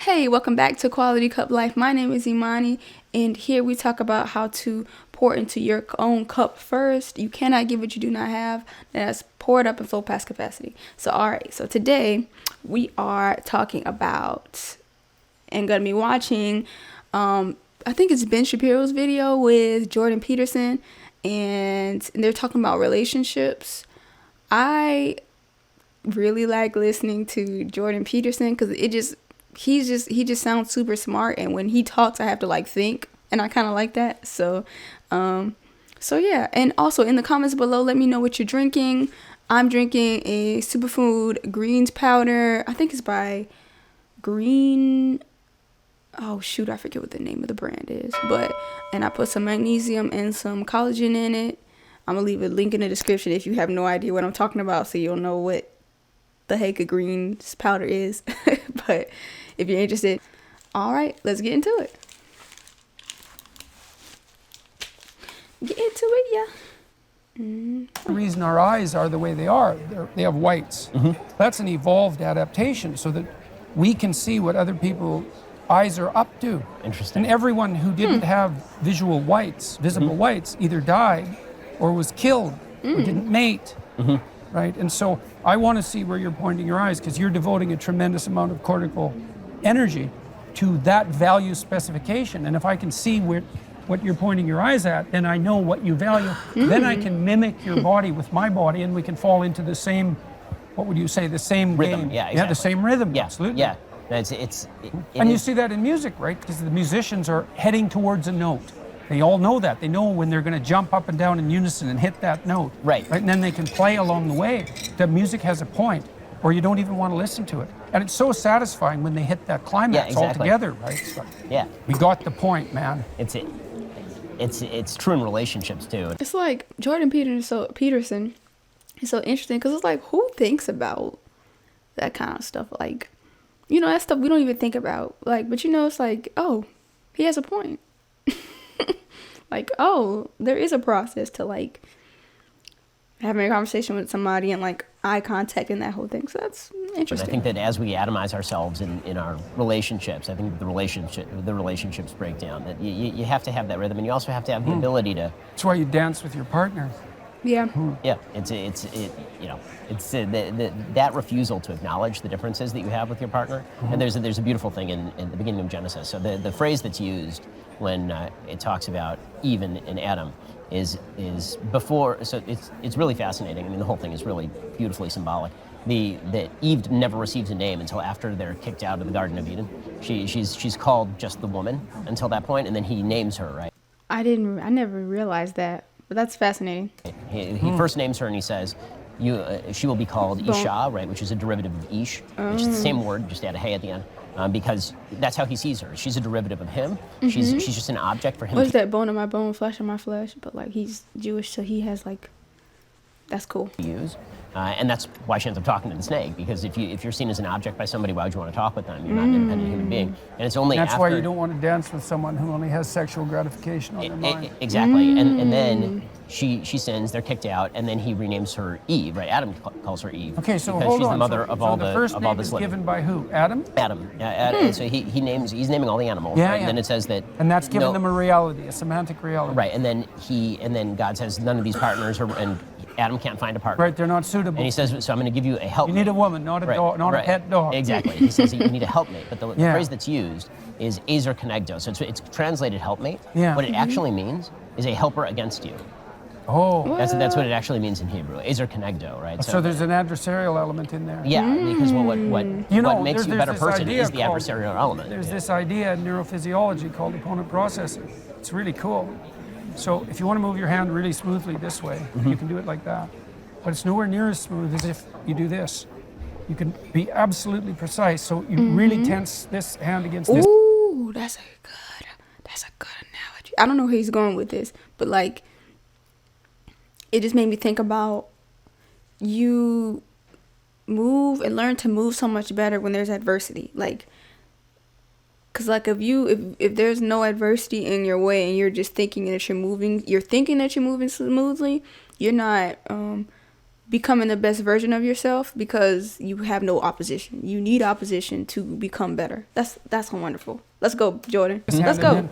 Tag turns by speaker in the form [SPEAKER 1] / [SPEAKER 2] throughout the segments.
[SPEAKER 1] Hey, welcome back to Quality Cup Life. My name is Imani, and here we talk about how to pour into your own cup first. You cannot give what you do not have. That's pour it up and flow past capacity. So today we are talking about and gonna be watching. I think it's Ben Shapiro's video with Jordan Peterson, and they're talking about relationships. I really like listening to Jordan Peterson because he just sounds super smart, and when he talks I have to like think, and I kind of like that. So yeah. And also in the comments below, let me know what you're drinking. I'm drinking a superfood greens powder. I think it's by Green, oh shoot, I forget what the name of the brand is, and I put some magnesium and some collagen in it. I'm gonna leave a link in the description if you have no idea what I'm talking about, so you'll know what the heck a greens powder is. But if you're interested, all right, let's get into it.
[SPEAKER 2] The reason our eyes are the way they are, they have whites. That's an evolved adaptation so that we can see what other people's eyes are up to.
[SPEAKER 3] Interesting.
[SPEAKER 2] And everyone who didn't have visible whites, either died or was killed or didn't mate. Right? And so I want to see where you're pointing your eyes, because you're devoting a tremendous amount of cortical energy to that value specification. And if I can see what you're pointing your eyes at, then I know what you value. Then I can mimic your body with my body, and we can fall into the same, what would you say, the same
[SPEAKER 3] Rhythm.
[SPEAKER 2] game.
[SPEAKER 3] Yeah, exactly.
[SPEAKER 2] Yeah, the same rhythm.
[SPEAKER 3] Yeah,
[SPEAKER 2] Absolutely.
[SPEAKER 3] yeah.
[SPEAKER 2] And you see that in music, right? Because the musicians are heading towards a note. They all know that. They know when they're going to jump up and down in unison and hit that note.
[SPEAKER 3] Right.
[SPEAKER 2] And then they can play along the way. The music has a point, or you don't even want to listen to it. And it's so satisfying when they hit that climax all together, right? So
[SPEAKER 3] Yeah.
[SPEAKER 2] we got the point, man.
[SPEAKER 3] It's true in relationships too.
[SPEAKER 1] It's like Jordan Peterson is so interesting because it's like, who thinks about that kind of stuff? Like, that stuff we don't even think about. Like, but it's like, oh, he has a point. Like, oh, there is a process to like having a conversation with somebody and like eye contact and that whole thing. So that's interesting.
[SPEAKER 3] But I think that as we atomize ourselves in our relationships, I think the relationships break down. That you have to have that rhythm, and you also have to have the ability to.
[SPEAKER 2] That's why you dance with your partner.
[SPEAKER 1] Yeah.
[SPEAKER 3] Yeah, that refusal to acknowledge the differences that you have with your partner. And there's a beautiful thing in the beginning of Genesis. So the phrase that's used when it talks about Eve and Adam is before. So it's really fascinating. I mean, the whole thing is really beautifully symbolic. That Eve never receives a name until after they're kicked out of the Garden of Eden. She's called just the woman until that point, and then he names her, right?
[SPEAKER 1] I never realized that. But that's fascinating.
[SPEAKER 3] He first names her and he says, she will be called Isha, right, which is a derivative of Ish, which is the same word, just add a hey at the end, because that's how he sees her. She's a derivative of him. She's just an object for him.
[SPEAKER 1] What's that, bone of my bone, flesh of my flesh? But like he's Jewish, so he has like, that's cool.
[SPEAKER 3] To use. And that's why she ends up talking to the snake, because if you're seen as an object by somebody, why would you want to talk with them? You're not an independent human being. And it's only
[SPEAKER 2] That's
[SPEAKER 3] after...
[SPEAKER 2] why you don't want to dance with someone who only has sexual gratification on their mind.
[SPEAKER 3] Exactly. And then she sins, they're kicked out, and then he renames her Eve, right? Adam calls her Eve.
[SPEAKER 2] Okay, so
[SPEAKER 3] because
[SPEAKER 2] hold
[SPEAKER 3] she's
[SPEAKER 2] on.
[SPEAKER 3] the mother of all the
[SPEAKER 2] first name is
[SPEAKER 3] living.
[SPEAKER 2] given by who? Adam?
[SPEAKER 3] Adam. And so he's naming all the animals, right? And then it says that...
[SPEAKER 2] And that's giving them a reality, a semantic reality.
[SPEAKER 3] Right, and then God says none of these partners and Adam can't find a partner.
[SPEAKER 2] Right, they're not suitable.
[SPEAKER 3] And he says, so I'm going to give you a helpmate.
[SPEAKER 2] You need a woman, not a dog, not a pet dog.
[SPEAKER 3] Exactly. He says you need a helpmate. But the phrase that's used is ezer kenegdo. So it's translated helpmate.
[SPEAKER 2] Yeah.
[SPEAKER 3] What it actually means is a helper against you.
[SPEAKER 2] Oh.
[SPEAKER 3] That's what it actually means in Hebrew. Ezer kenegdo, right?
[SPEAKER 2] So there's an adversarial element in there.
[SPEAKER 3] Yeah, because what makes you a better person is the adversarial element.
[SPEAKER 2] There's this idea in neurophysiology called opponent processing. It's really cool. So if you want to move your hand really smoothly this way, you can do it like that. But it's nowhere near as smooth as if you do this. You can be absolutely precise. So you really tense this hand against this.
[SPEAKER 1] Ooh, that's a good analogy. I don't know where he's going with this, but like, it just made me think about you move and learn to move so much better when there's adversity. Like, cause like if there's no adversity in your way and you're just thinking that you're thinking that you're moving smoothly, you're not becoming the best version of yourself because you have no opposition. You need opposition to become better. That's wonderful. Let's go, Jordan. Let's go.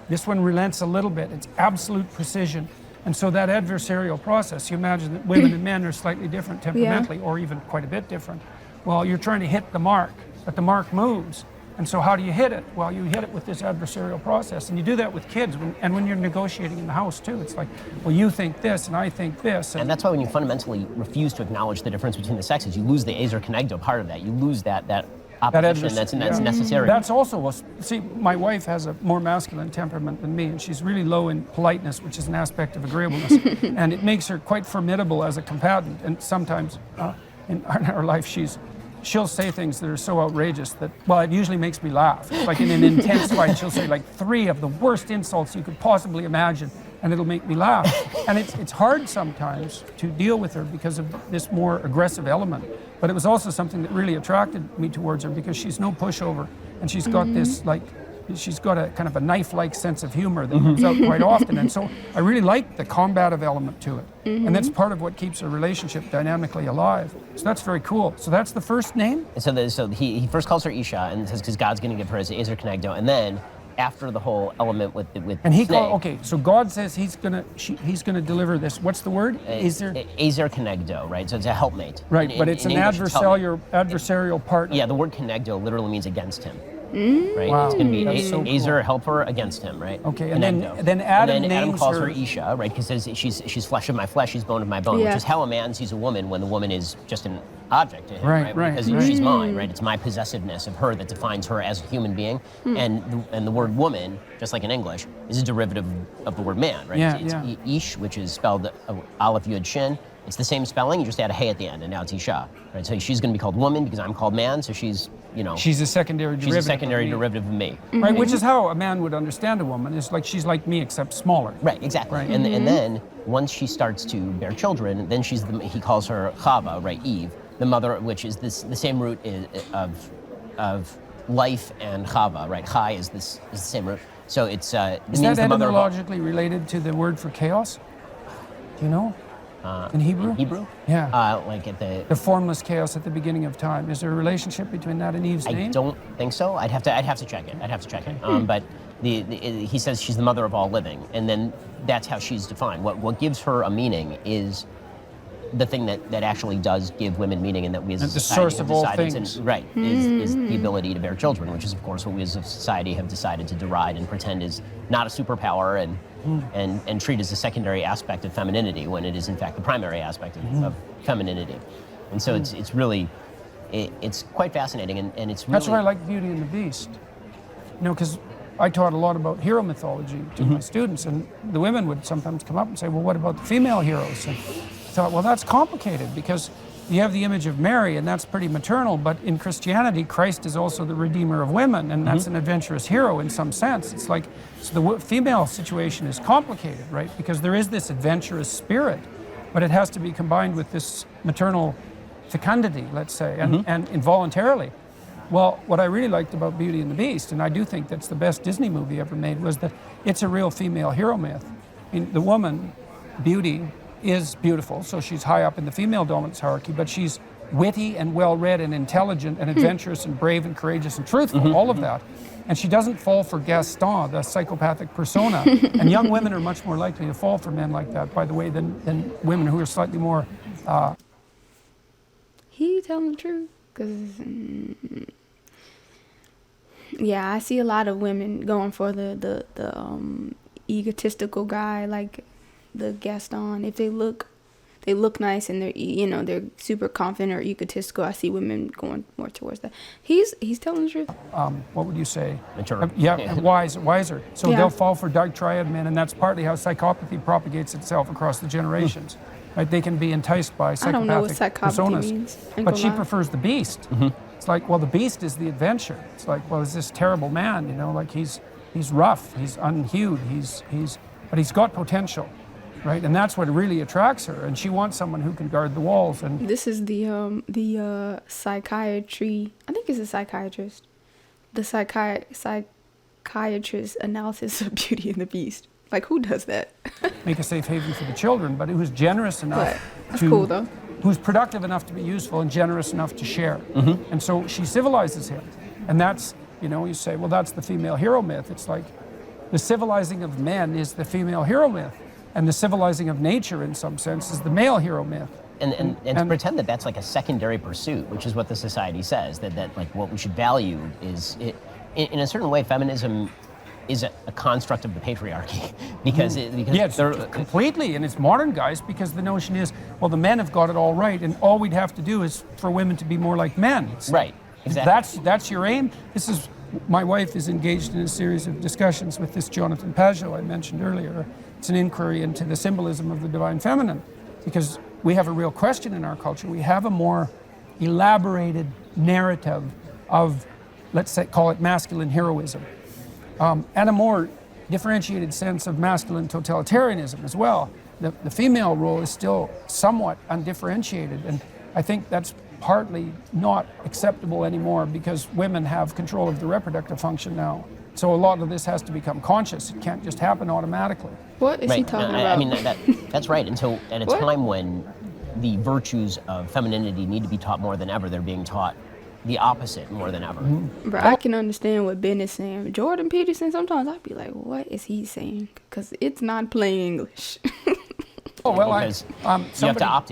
[SPEAKER 2] This one relents a little bit. It's absolute precision. And so that adversarial process, you imagine that women and men are slightly different temperamentally, or even quite a bit different. Well, you're trying to hit the mark, but the mark moves. And so how do you hit it? Well, you hit it with this adversarial process. And you do that with kids, and when you're negotiating in the house too. It's like, well, you think this, and I think this.
[SPEAKER 3] And that's why when you fundamentally refuse to acknowledge the difference between the sexes, you lose the ezer kenegdo part of that. You lose that opposition that's necessary.
[SPEAKER 2] That's also, see, my wife has a more masculine temperament than me, and she's really low in politeness, which is an aspect of agreeableness. And it makes her quite formidable as a combatant. And sometimes in our life, she'll say things that are so outrageous that, well, it usually makes me laugh. Like in an intense fight, she'll say like 3 of the worst insults you could possibly imagine, and it'll make me laugh. And it's hard sometimes to deal with her because of this more aggressive element. But it was also something that really attracted me towards her because she's no pushover, and she's got this she's got a kind of a knife-like sense of humor that comes out quite often. And so I really like the combative element to it. And that's part of what keeps a relationship dynamically alive. So that's very cool. So that's the first name?
[SPEAKER 3] And so he first calls her Isha and says, because God's going to give her his ezer kenegdo. And then after the whole element with
[SPEAKER 2] and he called, okay, so God says he's gonna deliver this. What's the word?
[SPEAKER 3] Ezer kenegdo, right? So it's a helpmate.
[SPEAKER 2] Right, but it's an adversarial partner.
[SPEAKER 3] Yeah, the word kenegdo literally means against him. Right?
[SPEAKER 2] Wow.
[SPEAKER 3] It's going to be Ezer,
[SPEAKER 2] cool.
[SPEAKER 3] helper, against him, right?
[SPEAKER 2] Okay, and then Adam
[SPEAKER 3] calls
[SPEAKER 2] her
[SPEAKER 3] her Isha, right? Because she's flesh of my flesh, she's bone of my bone, which is how a man sees a woman when the woman is just an object to him, right? Because she's mine, right? It's my possessiveness of her that defines her as a human being. And the word woman, just like in English, is a derivative of the word man, right? It's Ish, which is spelled Aleph Yud Shin. It's the same spelling, you just add a hey at the end, and now it's Isha, right? So she's going to be called woman because I'm called man, so she's,
[SPEAKER 2] she's a secondary derivative.
[SPEAKER 3] She's a secondary derivative of me.
[SPEAKER 2] Right, which is how a man would understand a woman. It's like she's like me except smaller.
[SPEAKER 3] Right, exactly. Right. And then once she starts to bear children, then he calls her Chava, right, Eve, the mother, which is the same root of life and Chava, right? Chai is the same root. So it's
[SPEAKER 2] is that etymologically related to the word for chaos? Do you know? In Hebrew?
[SPEAKER 3] In Hebrew?
[SPEAKER 2] Yeah.
[SPEAKER 3] Like at
[SPEAKER 2] the formless chaos at the beginning of time. Is there a relationship between that and Eve's name?
[SPEAKER 3] I don't think so. I'd have to check it. But he says she's the mother of all living, and then that's how she's defined. What gives her a meaning is the thing that actually does give women meaning, and that we as a society have decided is the ability to bear children, which is of course what we as a society have decided to deride and pretend is not a superpower and treat as a secondary aspect of femininity when it is in fact the primary aspect of femininity. And so it's really it's quite fascinating, and it's really...
[SPEAKER 2] That's why I like Beauty and the Beast. Because I taught a lot about hero mythology to my students, and the women would sometimes come up and say, well, what about the female heroes? And I thought, well, that's complicated because you have the image of Mary, and that's pretty maternal, but in Christianity, Christ is also the redeemer of women, and that's an adventurous hero in some sense. It's like, so the female situation is complicated, right? Because there is this adventurous spirit, but it has to be combined with this maternal fecundity, let's say, and involuntarily. Well, what I really liked about Beauty and the Beast, and I do think that's the best Disney movie ever made, was that it's a real female hero myth. I mean, the woman, Beauty, is beautiful, so she's high up in the female dominance hierarchy, but she's witty and well-read and intelligent and adventurous and brave and courageous and truthful, all of that. And she doesn't fall for Gaston, the psychopathic persona. And young women are much more likely to fall for men like that, by the way, than women who are slightly more...
[SPEAKER 1] He telling the truth, because... yeah, I see a lot of women going for the egotistical guy, like the Gaston. If they look nice and they're super confident or egotistical, I see women going more towards that. He's telling the truth.
[SPEAKER 2] What would you say?
[SPEAKER 3] Mature.
[SPEAKER 2] Wiser. So they'll fall for dark triad men, and that's partly how psychopathy propagates itself across the generations. Right? They can be enticed by psychopathic
[SPEAKER 1] I don't know what psychopathy means.
[SPEAKER 2] But she prefers the Beast. It's like, well, the Beast is the adventure. It's like, well, is this terrible man? Like he's rough, he's unhewed, but he's got potential. Right, and that's what really attracts her, and she wants someone who can guard the walls. And
[SPEAKER 1] this is the psychiatry. I think it's a psychiatrist. The psychiatrist analysis of Beauty and the Beast. Like, who does that?
[SPEAKER 2] Make a safe haven for the children, but who's generous enough
[SPEAKER 1] That's cool, though.
[SPEAKER 2] who's productive enough to be useful and generous enough to share. And so she civilizes him. And that's, you say, well, that's the female hero myth. It's like the civilizing of men is the female hero myth. And the civilizing of nature, in some sense, is the male hero myth.
[SPEAKER 3] And to pretend that that's like a secondary pursuit, which is what the society says, that like what we should value is, in a certain way, feminism is a construct of the patriarchy. because
[SPEAKER 2] they're completely, and it's modern, guys, because the notion is, well, the men have got it all right, and all we'd have to do is for women to be more like men.
[SPEAKER 3] Right, exactly.
[SPEAKER 2] That's your aim. My wife is engaged in a series of discussions with this Jonathan Pajot I mentioned earlier. It's an inquiry into the symbolism of the divine feminine, because we have a real question in our culture. We have a more elaborated narrative of, let's say, call it masculine heroism, and a more differentiated sense of masculine totalitarianism as well. The female role is still somewhat undifferentiated, and I think that's partly not acceptable anymore because women have control of the reproductive function now. So a lot of this has to become conscious. It can't just happen automatically.
[SPEAKER 1] What is he talking about?
[SPEAKER 3] I mean, that's right. And so at a time when the virtues of femininity need to be taught more than ever, they're being taught the opposite more than ever.
[SPEAKER 1] Bro, I can understand what Ben is saying. Jordan Peterson, sometimes I'd be like, what is he saying? Because it's not plain English.
[SPEAKER 3] You have to opt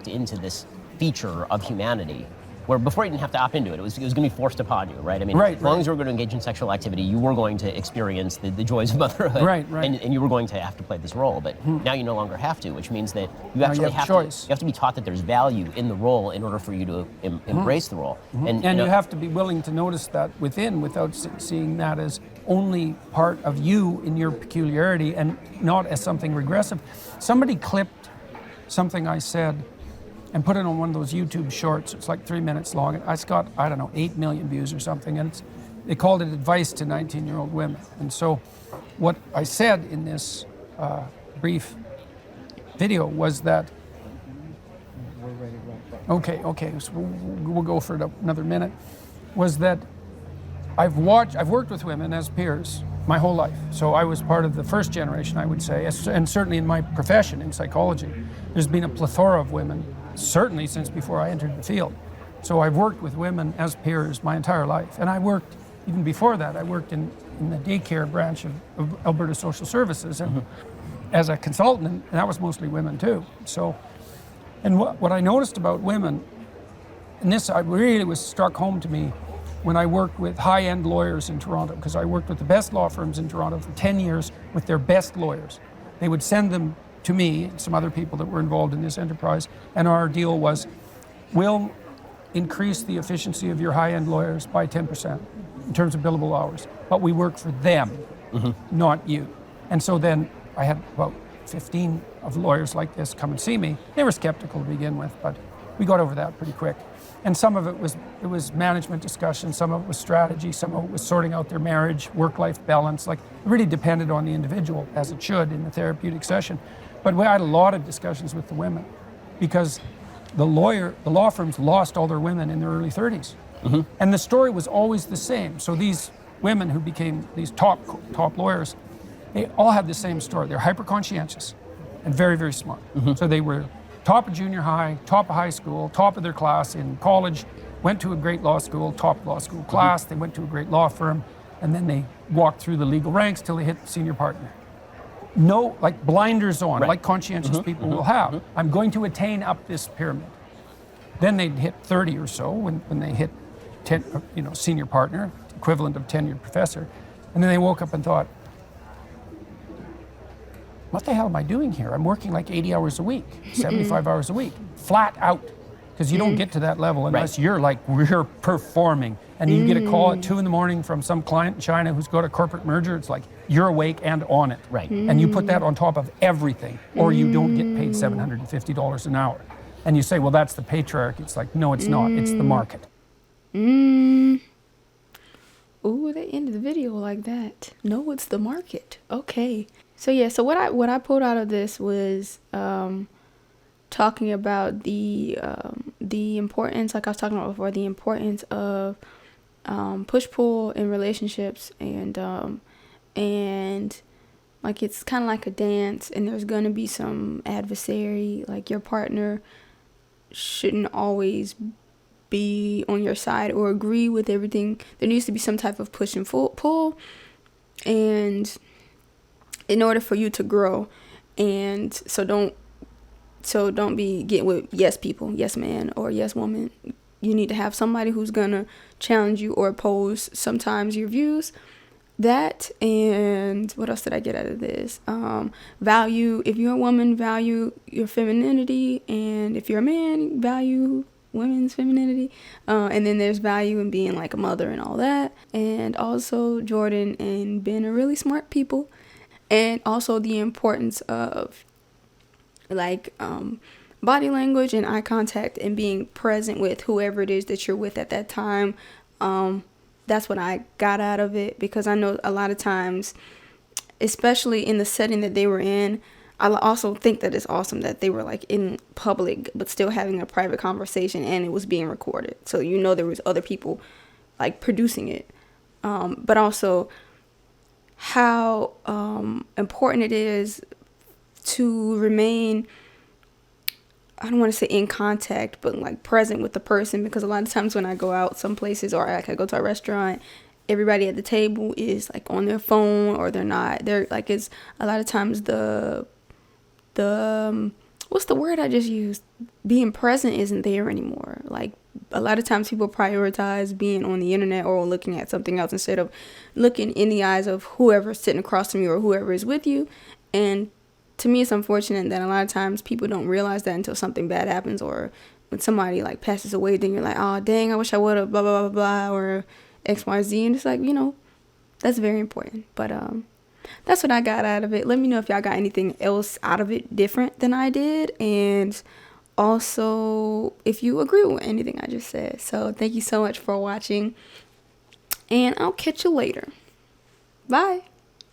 [SPEAKER 3] into this feature of humanity, where before you didn't have to opt into it, it was going to be forced upon you, right? I mean, as long as you were going to engage in sexual activity, you were going to experience the joys of motherhood,
[SPEAKER 2] right.
[SPEAKER 3] And you were going to have to play this role. But now you no longer have to, which means that you actually have to be taught that there's value in the role in order for you to embrace the role.
[SPEAKER 2] And you have to be willing to notice that without seeing that as only part of you in your peculiarity and not as something regressive. Somebody clipped something I said and put it on one of those YouTube shorts. It's like 3 minutes long. It's got, 8 million views or something. And they called it Advice to 19-year-old Women. And so what I said in this brief video was that, okay, so we'll go for another minute, was that I've worked with women as peers my whole life. So I was part of the first generation, I would say, and certainly in my profession in psychology, there's been a plethora of women, certainly since before I entered the field. So I've worked with women as peers my entire life. And I worked, even before that, I worked in the daycare branch of Alberta Social Services and as a consultant, and that was mostly women too. So, and what I noticed about women, and this really was struck home to me when I worked with high-end lawyers in Toronto, because I worked with the best law firms in Toronto for 10 years with their best lawyers. They would send them to me and some other people that were involved in this enterprise, and our deal was, we'll increase the efficiency of your high-end lawyers by 10% in terms of billable hours, but we work for them, not you. And so then I had about 15 of lawyers like this come and see me. They were skeptical to begin with, but we got over that pretty quick. And some of it was management discussion, some of it was strategy, some of it was sorting out their marriage, work-life balance. Like, it really depended on the individual, as it should in the therapeutic session. But we had a lot of discussions with the women because the law firms lost all their women in their early 30s. And the story was always the same. So these women who became these top lawyers, they all had the same story. They're hyper-conscientious and very, very smart. So they were top of junior high, top of high school, top of their class in college, went to a great law school, top law school class, they went to a great law firm, and then they walked through the legal ranks till they hit senior partner. No, like blinders on, like conscientious people will have. I'm going to attain up this pyramid. Then they'd hit 30 or so when they hit senior partner, equivalent of tenured professor, and then they woke up and thought, what the hell am I doing here? I'm working like 80 hours a week, 75 hours a week, flat out. Because you don't get to that level unless we're performing. And you get a call at 2 a.m. from some client in China who's got a corporate merger. It's like, you're awake and on it. And you put that on top of everything, or you don't get paid $750 an hour. And you say, well, that's the patriarchy. It's like, no, it's not. It's the market.
[SPEAKER 1] Ooh, they ended the video like that. No, it's the market. Okay. So yeah, so what I pulled out of this was talking about the importance, like I was talking about before, the importance of push-pull in relationships, and like it's kind of like a dance, and there's going to be some adversary, like your partner shouldn't always be on your side or agree with everything. There needs to be some type of push and pull, and in order for you to grow. And so don't be getting with yes people, yes man or yes woman. You need to have somebody who's gonna challenge you or oppose sometimes your views. That, and what else did I get out of this? Value, if you're a woman, value your femininity, and if you're a man, value women's femininity. And then there's value in being like a mother and all that. And also Jordan and Ben are really smart people. And also the importance of like body language and eye contact and being present with whoever it is that you're with at that time. That's what I got out of it, because I know a lot of times, especially in the setting that they were in, I also think that it's awesome that they were like in public but still having a private conversation, and it was being recorded, so there was other people like producing it. But also how important it is to remain, I don't want to say in contact, but like present with the person, because a lot of times when I go out some places, or like I go to a restaurant, everybody at the table is like on their phone, or they're not. They're like, it's a lot of times the what's the word I just used? Being present isn't there anymore. Like a lot of times people prioritize being on the internet or looking at something else instead of looking in the eyes of whoever's sitting across from you or whoever is with you. And to me, it's unfortunate that a lot of times people don't realize that until something bad happens, or when somebody like passes away, then you're like, oh dang, I wish I would have blah blah blah blah, or XYZ. And it's like, that's very important. But that's what I got out of it. Let me know if y'all got anything else out of it different than I did, and also if you agree with anything I just said. So thank you so much for watching, and I'll catch you later. Bye.